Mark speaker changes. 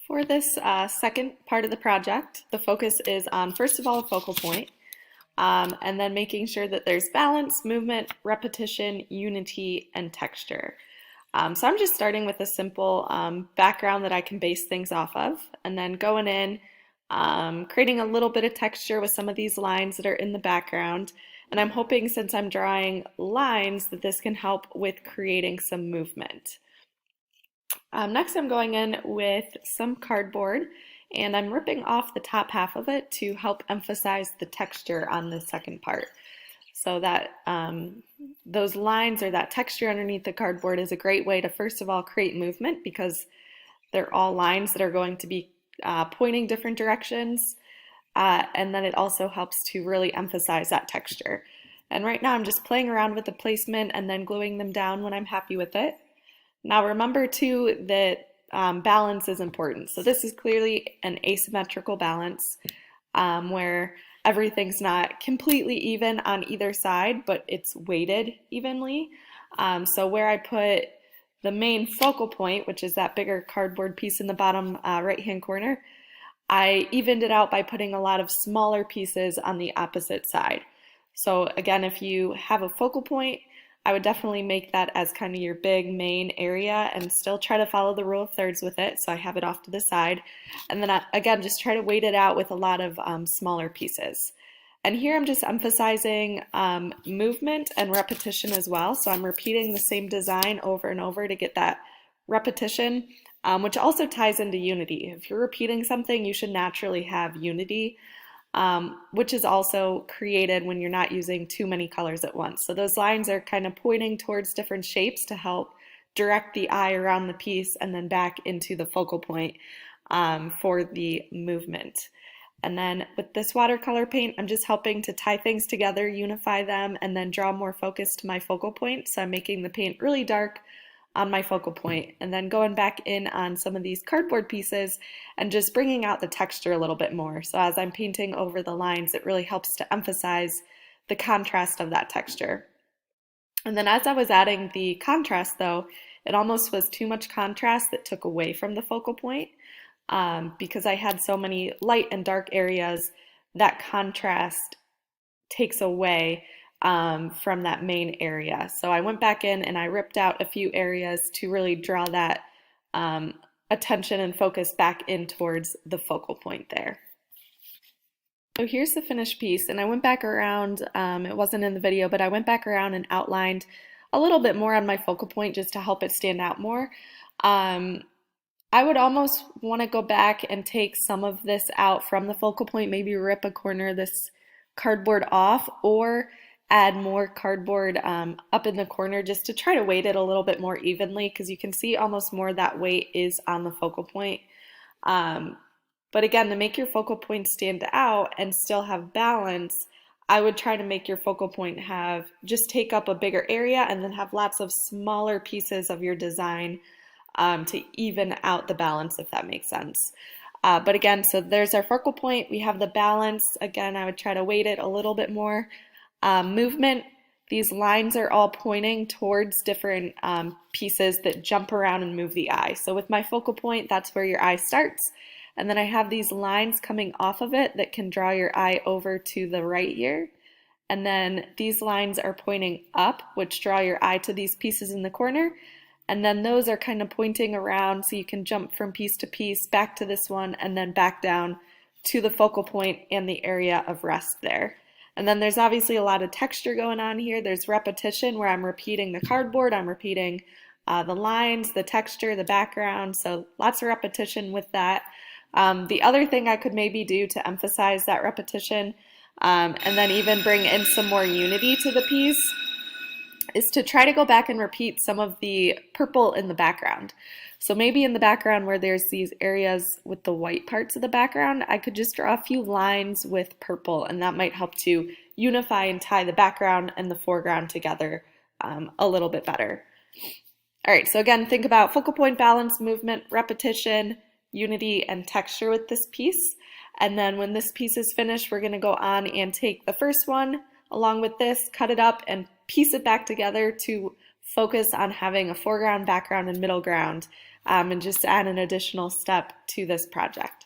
Speaker 1: For this second part of the project, the focus is on, first of all, a focal point, and then making sure that there's balance, movement, repetition, unity, and texture. So I'm just starting with a simple background that I can base things off of, and then going in, creating a little bit of texture with some of these lines that are in the background. And I'm hoping, since I'm drawing lines, that this can help with creating some movement. Next, I'm going in with some cardboard, and I'm ripping off the top half of it to help emphasize the texture on the second part. So that those lines, or that texture underneath the cardboard, is a great way to, first of all, create movement, because they're all lines that are going to be pointing different directions. And then it also helps to really emphasize that texture. And right now I'm just playing around with the placement and then gluing them down when I'm happy with it. Now remember too that balance is important. So this is clearly an asymmetrical balance, where everything's not completely even on either side, but it's weighted evenly. So where I put the main focal point, which is that bigger cardboard piece in the bottom right-hand corner, I evened it out by putting a lot of smaller pieces on the opposite side. So again, if you have a focal point, I would definitely make that as kind of your big main area, and still try to follow the rule of thirds with it. So I have it off to the side. And then again, just try to weight it out with a lot of smaller pieces. And here I'm just emphasizing movement and repetition as well. So I'm repeating the same design over and over to get that repetition, which also ties into unity. If you're repeating something, you should naturally have unity, which is also created when you're not using too many colors at once. So those lines are kind of pointing towards different shapes to help direct the eye around the piece and then back into the focal point for the movement. And then with this watercolor paint, I'm just helping to tie things together, unify them, and then draw more focus to my focal point. So I'm making the paint really dark on my focal point, and then going back in on some of these cardboard pieces and just bringing out the texture a little bit more. So as I'm painting over the lines, it really helps to emphasize the contrast of that texture. And then as I was adding the contrast though, it almost was too much contrast that took away from the focal point, because I had so many light and dark areas. That contrast takes away from that main area. So I went back in and I ripped out a few areas to really draw that attention and focus back in towards the focal point there. So here's the finished piece, and I went back around, it wasn't in the video, but I went back around and outlined a little bit more on my focal point just to help it stand out more. I would almost want to go back and take some of this out from the focal point, maybe rip a corner of this cardboard off, or add more cardboard up in the corner just to try to weight it a little bit more evenly, because you can see almost more of that weight is on the focal point. But again, to make your focal point stand out and still have balance, I would try to make your focal point just take up a bigger area, and then have lots of smaller pieces of your design to even out the balance, if that makes sense. But again, so there's our focal point. We have the balance. Again, I would try to weight it a little bit more. Movement, these lines are all pointing towards different pieces that jump around and move the eye. So with my focal point, that's where your eye starts. And then I have these lines coming off of it that can draw your eye over to the right here. And then these lines are pointing up, which draw your eye to these pieces in the corner. And then those are kind of pointing around, so you can jump from piece to piece back to this one, and then back down to the focal point and the area of rest there. And then there's obviously a lot of texture going on here. There's repetition, where I'm repeating the cardboard, I'm repeating the lines, the texture, the background, so lots of repetition with that. The other thing I could maybe do to emphasize that repetition, and then even bring in some more unity to the piece, is to try to go back and repeat some of the purple in the background. So maybe in the background where there's these areas with the white parts of the background, I could just draw a few lines with purple, and that might help to unify and tie the background and the foreground together a little bit better. All right, so again, think about focal point, balance, movement, repetition, unity, and texture with this piece. And then when this piece is finished, we're gonna go on and take the first one along with this, cut it up, and piece it back together to focus on having a foreground, background, and middle ground, and just add an additional step to this project.